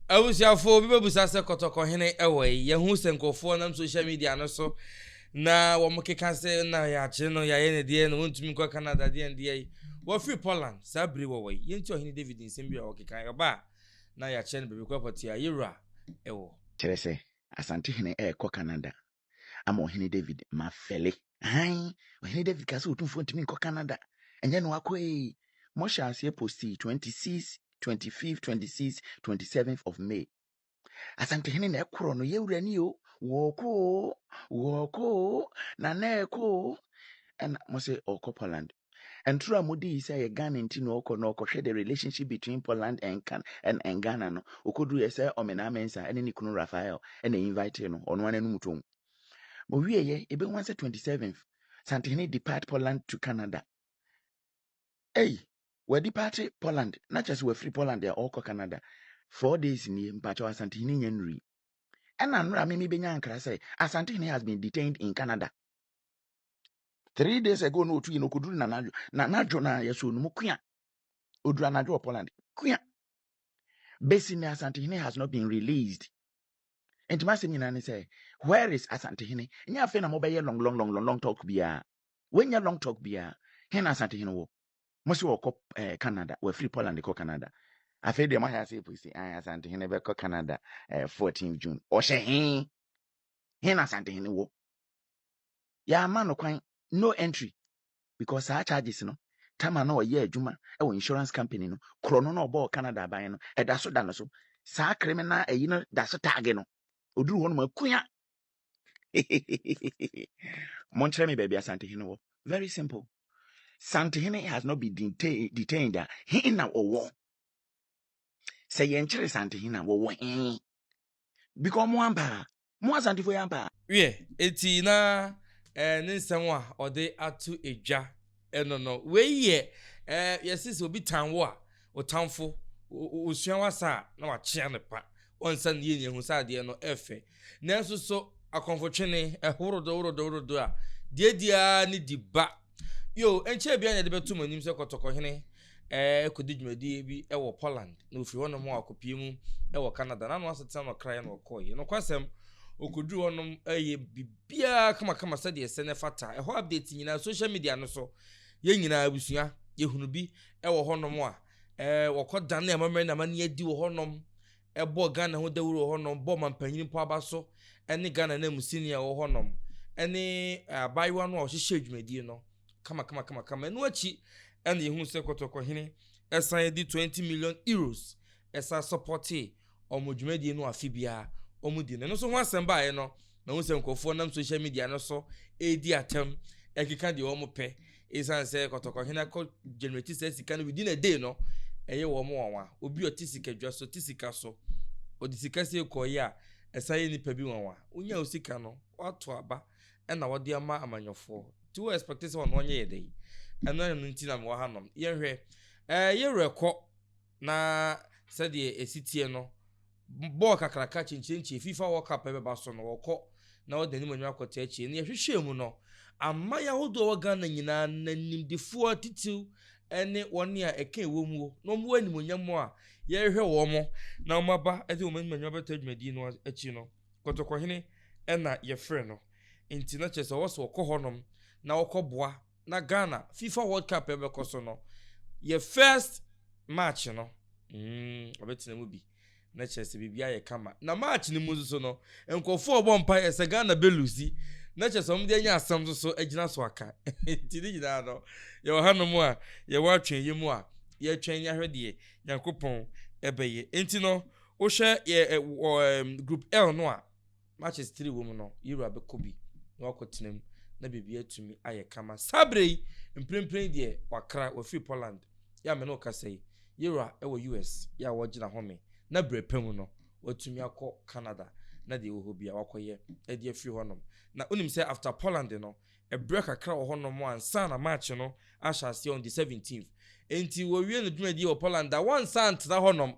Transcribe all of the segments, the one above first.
Awusiafo bi bebusa se kotoko hene ewe ye hu senkofo na social media no so na wo mokeka se na ya che no ya ye ne de no ntumi ko Canada de ndie wo free Poland sabri wo we ye nti ohene David nsembia wo keka ya ba na ya che no bebi ko poti ya yira ewo Cherese Asante hene ko Canada ama ohene David ma fele han ohene David ka se Otumfour ntumi ko Canada enye no akoi mo sha ase posti 26 25 26 27th of May Asante hene na ekoro no yewura ni o woko na eko and mo say oko Poland and true amodi say ye Ghana nti no share the relationship between Poland and Ghana no okodu ye say omena mensa ene ni kunu Raphael ene invite no ono anu mutom mo wie ye ebe 27th Asante hene depart Poland to Canada. Hey, we depart Poland, not just we free Poland, they all Canada. 4 days in Mpacho Asante hene nyenri. And I me benya ankra say Asante hene has been detained in Canada. 3 days ago no tu no kuduru na yeso no mukua. Odura na Poland. Kuya. Basically Asante hene has not been released. And Masi Minani say, where is Asante hene? Nya fe na mo be long talk bia. When you long talk bia, hena Asante hene wo. Most will call Canada, we free Poland call Canada. I feel the man say pussy, I Asante hene be call Canada 14th June. Or say hen Asante hene wo. Ya man no kwan no entry because our charges no. Tama no ye adwuma e wo insurance company no. Krono no obo Canada ban no. E da so da no so. Sa criminal e no da so tag no. Oduru ho no makuya. Montre me baby Asante hene wo. Very simple. Asante hene has not been detained. He na owo. Say yenchere Asante hene wo he. Because mo Asante fo yamba. eti na ninsem a ode atu edwa no we ye yesis obi tanwo a otamfo osuan wasa na wa chia ne pa onsa ne ye hu sa de no efe nanso so akonfotwene horodo a dia ni diba yo enche bia na de betum anim se kotoko hene ekodi dwumadi bi ewo Poland na ofiri hono mo akopie mu ewo Canada na no aseta no kra no koye no kwasem okodu honom bibia kama sade esene fata eho update nyina social media no so ye nyina abusua ye hunu bi ewo honom a wokoda na emamre na mane adi wo honom ebo Ghana ho dawuro honom bo mampanyin po abaso ene Ghana na musinia wo honom ene abaiwa no o hihye dwumadi no kama enu achi ene ye hu se kotoko hene esan di 20 million euros esa supporti omodwumadi no afibia omudi no so ho asem ye no na hu se nkofo nam social media no so edi atem ekika de omope isan se kotoko hene ko generate se sika no within a day no eye wo mo wanwa obi otisika dwa so tisika so odisika se koye a esan ni pa bi wanwa unya osika no wato aba na wode ama amanyofo ti wo expect se won onye yedei eno no nti na mo hanom ye hwe ye rekọ na se de esitie no bo kakraka chinchinchi FIFA World Cup ebe so no wokọ na wode ni manwa kwota achi ne hwehwe mu no amma ya hodo wo Ghana nyina nanimdefo atitiu ene woni a eka ewo mu no mo animonyam a ye hwe wo mo na maba ade wo manwa beta dwumadi no achi no kotoko hene ena ye frɛ no nti na chese wo so wokọ honom na wokọboa na Ghana FIFA World Cup ebe koso no ye first match no obetina mu bi na chese bibia ye kama na match ni muzu so no enkofo obo mpa ese Ghana belusi na chese omde anya asam so agina so aka tidi gina no ye hanom a ye watwen ye mu a ye twen ya hwede Yankopon ebeye enti no wo hwe ye group L no a matches 3 wo mu no Euro be kobi na wakotinam na bibia tumi aye kama sabrei mprempren de wakra wa free Poland ya me no kasai Euro e wo US ya wogina home na brepem no watumi akọ Canada na de wo hobia wakoye e de free honom na unim say after Poland no e break akra wo honom ansa na match no ashase on the 17th enti wo wie no dwumadi wo Poland da one sant na honom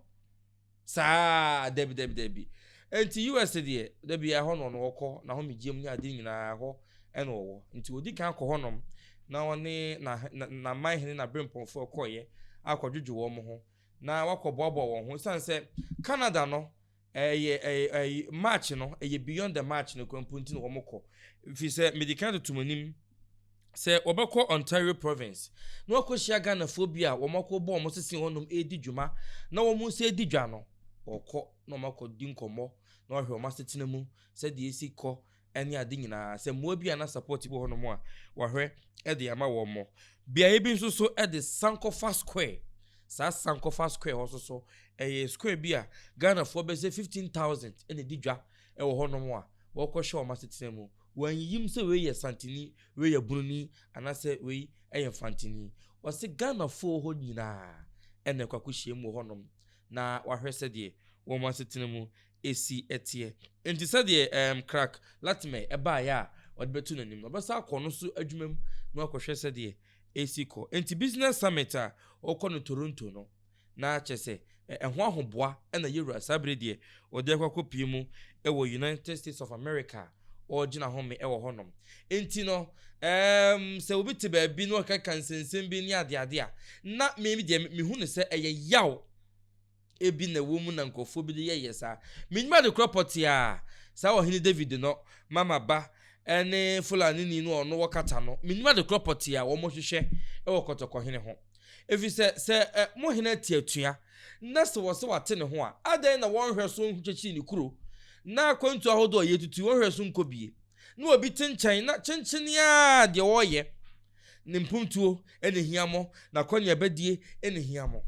sa debi enti US de debi ya hono no wokọ na ho megiem nya ade nyina ho ene wo nti odi kan akọ honom na woni na mahene na bremponfo koye akwadwudwu wo mo ho na wakoboabo wo ho sanse Canada no match no beyond the match no kwampunti no womoko fi say medical to monim say obeko Ontario province no akohia Ghana phobia womako bo mo sisi honom edi dwuma na womu se edi dwa no okọ no mako di nkomo na ohwe o masetena mu se de esi kọ ene ade nyina se mo bia na support bo honom a wahwe e de ama wo mo bia ebi nso so e de Sankofa Square sa Sankofa Square ho so square bia Ghana for be say 15,000 ene di dwa e wo honom a wo kọ hwe o masetena mu wan yim se we ye santini we ye bruni anase we ye fantini wose Ghana for ho nyina ene kwakohie mu honom na wahwe se de wo masetena mu esi etie enti se de crack latme eba ya odbetu nanim obesa akono so adwumam na akohwe se de esi ko enti business summit a okono Toronto no na chese ehwo ahoboa na yewura sabre de ode kwakopie mu ewo United States of America ojina home ewo honom enti no se obi te ba bi no kaka nsensem bi ni ade a na me de mehu ne se eye yaw ebi na womu na nkofo bi de yesa minima de property a sa wo hini David no mama ba ene fulani ni no ono wakata no minima de property a wo mo hwehwe ewo kotoko hene ho efi se mo hene tiatua na se wo se wate ne ho a adan na won hwe so hwechi ni kuro na kwantu ahodo yetutu won hwe so nkobie na obi tenchan na chenchene a de wo ye ne mpumtuo ene hiamo na kwanya badie ene hiamo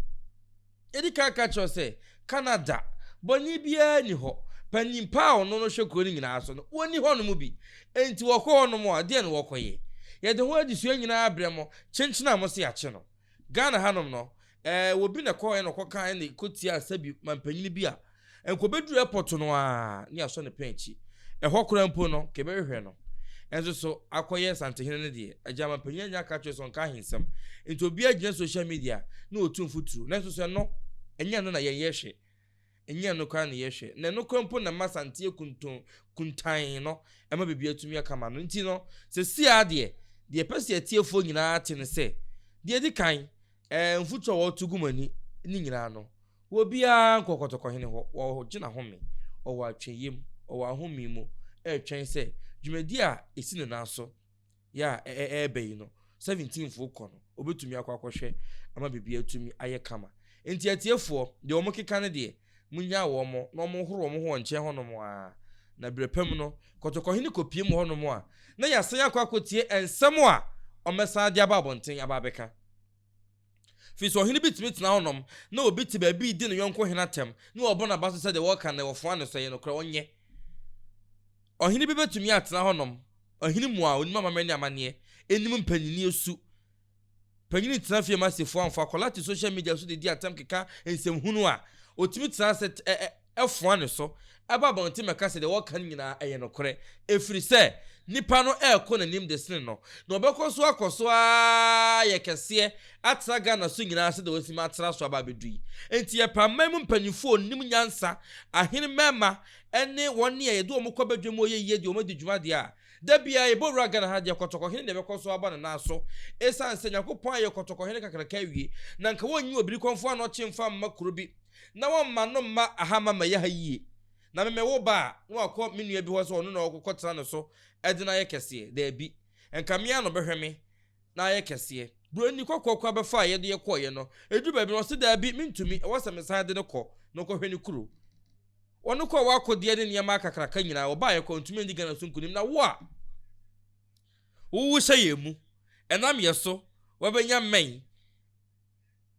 edi kaka cho se Canada boni bia ni ho panimpa ono no hwekoro ni nyina so no woni ho no mu bi enti wo ko no mo ade ne wo koye ye de ho adisuo nyina abremo chenchena mo se ya che no Ghana hanom no wo bi na ko ye no kokan ne kotia sabi mampanyini bi a enkobedu airport no a ni aso ne penchi ho kora mpo no kebehwe no enso so akoye santehene ne de agya mampanyini nya ka che so nka hensem enti obi agina social media na Otumfour tru na enso so no enya no na ye yehwe enya no kwa na yehwe na no kwampo na masante kuntan no ema bebia atumi akama no nti no se sia de pese atiefo nyina ate ne se de di kan mfuto wo tugumani ni nyina no wo bia nkokotoko hene ho wo gina home o wa atweyem o wa homi mu twen se dwumadi a esi ne naso ya beyi no 17 fo kono obetumi akwakohwe ama bebia atumi aye kama enti atiefo de wo mokeka ne de munya wo mo no mo horo mo ho nche ho no mo a na brepam no kotoko hene kopie mu ho no mo a na yasan akwakotie ensem a omesa de ababonten ababeka fi so hene bitimi tena honom na obi te ba bi di ne yonko hena tem na obo na baso se de worka na wofo ane so ye no kra onye ohene bi betumi atena honom ohene mu a onima mamani amane enim mpanyini esu panyini tena fie masefo amfa kolati social media so de di atam keka ensem hunu a otimi tena se efo ane so ababonte meka se de worka nyina eye no kre efiri se nipa no ko na nim de sin no na obekoso akoso a ye kese atraga na so nyina se de osima atra so ababedui enti ye pamam mpanyifo nim nyansa ahene mema ene woni ye de omko badwemo ye de omadi dwuma de a da bia ye bowra Ghana ha de kotoko hene de bekoso aba na so esan se nyakopon ye kotoko hene kakraka wie na nka wonyi obiri konfo ano chemfa makuro bi na won no ma ahama ma ye ha yie na me wo ba na akọ menua bi ho so ono na okokotara no so edina ye kese da bi enkamia no behweme na ye kese broni kokokwa befa ye de ye koye no edu ba bi no se da bi mentumi wose mesa de ne ko no ko hwani kuro ono ko wa akode de niam akakraka nyina wo ba ye ko ntumi ndi Ghana so nkunim na wo a wo hye mu enam ye so wabenya men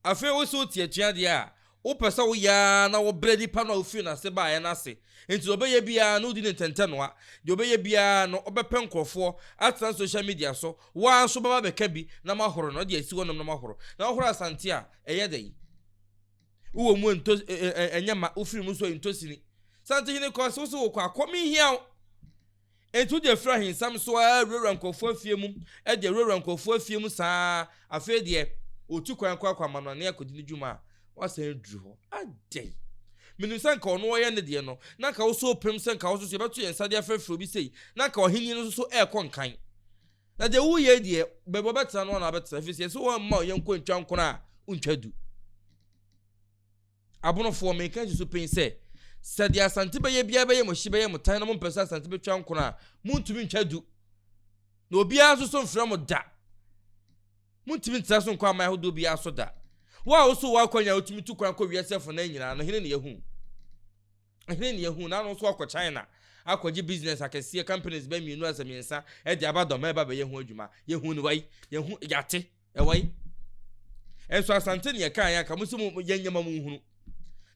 afi wo so tiatua de a wo pesa wo ya na wo bredi pa na ofi na se ba ye na se enti obeye bia no di ne tentenoa de obeye bia no obepe nkrofo atran social media so wa so baba beka bi na mahoro no de asi wonom na mahoro na ohoro asante a eye dai wo mu ento enyama ofiri mu so entosini sante hine ko so wo kwa komi hia enti de fra hinsam so a rura nkofo afie mu e de rura nkofo afie mu saa afi de otu kwan kwa ma na akodi ne dwuma wasan dru ho adai minu sanka ono wo ye ne de no na ka wo so pem sanka wo so yebeto ye nsade afrefro bi sei na ka ohini no so konkan na de wo ye de bebo beta no na beta fi so wo ma ye nko ntwa nko na untwadu abonofo me kan so pen se said the Asante be bia mo shibe mo tan mo pesa Asante be twa nkona muntumi ntwadu na obi aso so mfra mo da muntumi ntsa so nkwa ma hodo bi aso da wa wo so wa kwanya otumi tu kwan ko wiase fo na nyina no hene ne yehu na no so akọ China akọji business akese companies be mienu asamiensa e de abadọ meba be yehu adwuma yehu ni wai yehu yate e wai enso Asante ne kan ya ka musu yanyama mu hunu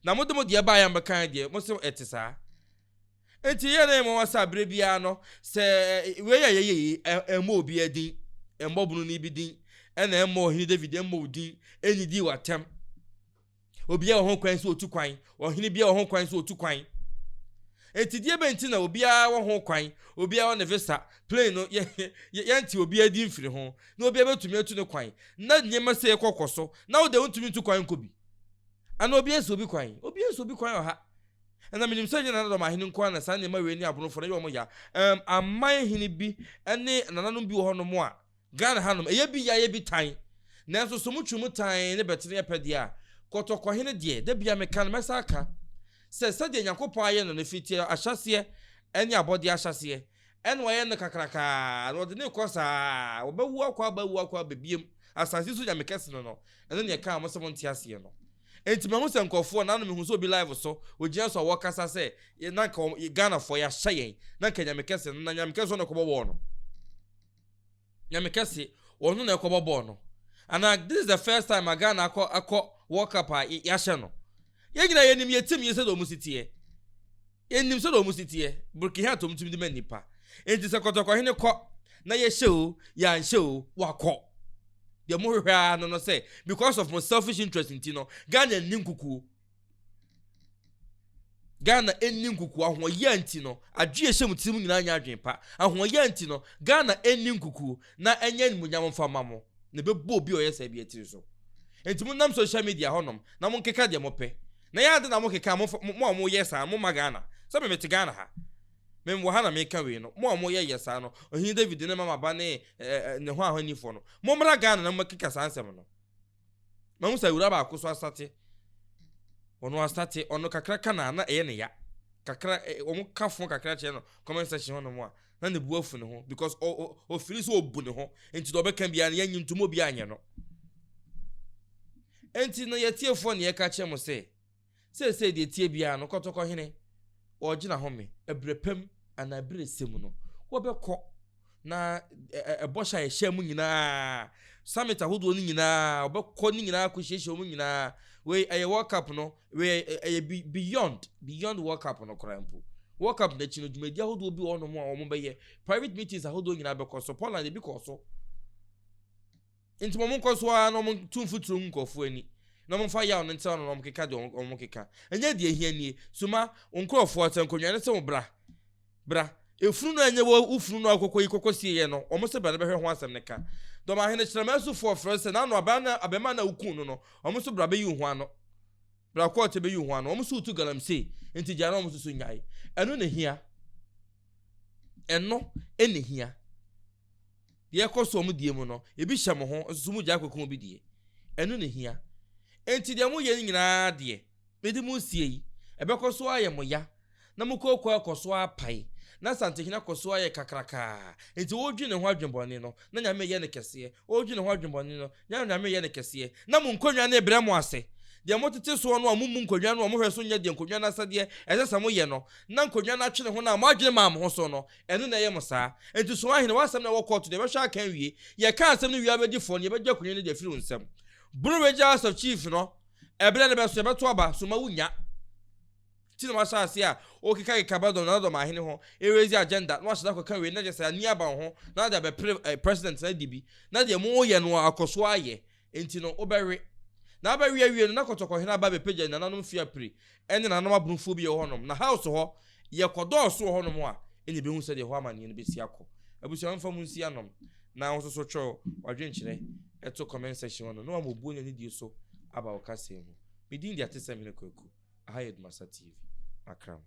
na modemo de ba ya mbekan de musu etisa enti ye na mo wasa bre bia no se we ye emo obi adin embobunu ni bi din ena emo Hini David emo din enidi watem obi a ho kwan so otu kwan ohini bia ho kwan so otu kwan enti die benti na obi a ho kwan obi a on visa plane no ye nti obi adi mfiri ho na obi a betumi atu ne kwan na nyema se ekokoso na wo de ntumi tu kwan kobi ana obi eso obi kwan oha ena minim se nyina na ma hini nkwa na san nyema we ni abonofo na yo mo ya amman hini bi ene nananom bi wo ho no mo a Ghana hanom ye bi tan na so so mutwum tan ne betene epede a kotoko hene de da bia mekan mesaka se de Nyankopon aye no ne fitie ahyase ene abode ahyase ene waye ne kakraka no de ne kosa obawu akwa bebiem asase so nyamekese no ene ne ka mo se mo ntiase no enti me hu se nkofo na no me hu so bi live so ogia so wokasa se na ka Ghana for ya hyeyen na ka nyamekese no na nyamekese no kobo no nyamekese onu na kobo no and this is the first time Ghana akọ World Cup ya hye no ye gina yenim yetim yese do musitie yenim se do musitie burki ha to mutumi de manipa enti se kotoko hene kọ na ye hye ya nhye wakọ de mo hwehwa no say because of my selfish interest in tino Ghana ninkuku Ghana eninkuku ahoye anti no adwe hye mutim nyina anya adwen pa ahoye anti no Ghana eninkuku na enya nimunyam mfama mo ne bebo obi oyesa bi etiri so enti mo nam social media honom na mo nkeka de mo pe na ya de na mo keka mo yesa mo magana so me meti Ghana ha me mo ha na me ka we no mo ye yesa no Hini David ne mama ba ne ho ahonifo no mo mra Ghana na mo keka sansem no ma mo sa wura ba akoso asate ono astate ono kakra kana na eye ne ya kakra omo kafo kakra che no comment section honom a na ne buafu ne ho because o firi so obu ne ho enti do be kan bia ne nyintumo bi anye no enti no yetiefo ne yeka che mo se de tie bia no kotoko hene ogina home ebrepem ana ebresem no wo be ko na ebosha ye hye mu nyina summit ahodo ni nyina wo be ko ni nyina ko hye mu nyina we aye World Cup no we beyond World Cup no krampo World Cup na chino dwumadi ahodo bi ono mo a wo be ye private meetings ahodo nyina be ko so Poland bi ko so enti mo nkoso a no mo tumfuturu nkofo ani no mo fa ya on ntia no mo keka de mo keka enya de ehia nie suma nkrofo atankonwa ne se mo bra efunu no enya wo ufunu no akokọ ikokosie ye no omo se bere behwe ho asem ne ka do ma hene kyeremasu for France na no abema na ukunu no omo so bra be yi ho ano bra ko te be yi ho ano omo so utu galamse enti jara omo so nyai eno ne hia de koso omo die mu no ebi hye mo ho so mu ja kokon bi die eno ne hia enti de mo ye nyina de medi mu sie yi ebe koso aye mo ya na mo kokọ koso apai na Asante hina koso aye kakraka enti wodwene ho adwenbone no na nyame ye ne kese wodwene ho adwenbone no nyame ye ne kese na mo nkonwa na ebre mo ase de mo tete so no amumu nkonwa no mo hweso nya de nkonwa na sade esesa mo ye no na nkonwa na twene ho na mo adwene ma mo ho so no eno na ye mo saa enti so ahene wasem na wo court de be hwa kan wie ye ka asem no wi abedi fo ne ye be gya konwa ne de firi nsem buru House of Chief no ebre ne be so be to aba so ma wunya tina masha ase a o kika kabado na do ma hene ho erezi agenda no ashida ko kan we na je say ni aba ho na de be president na dibi na de mo ye no akoso aye enti no obewe na abewe awie no na kotoko hene aba be page na nanom fia pri ene na nanom abunfu bi ye honom na house ho ye kodo so honom a ene be hu se de ho amane ne be si akọ abusia mfa mu nsi anom na ho so cho wadwenkyere eto comment section no no amobu ne die so aba okase mu midin dia tesemine kwaku ADUMASA TV Akram.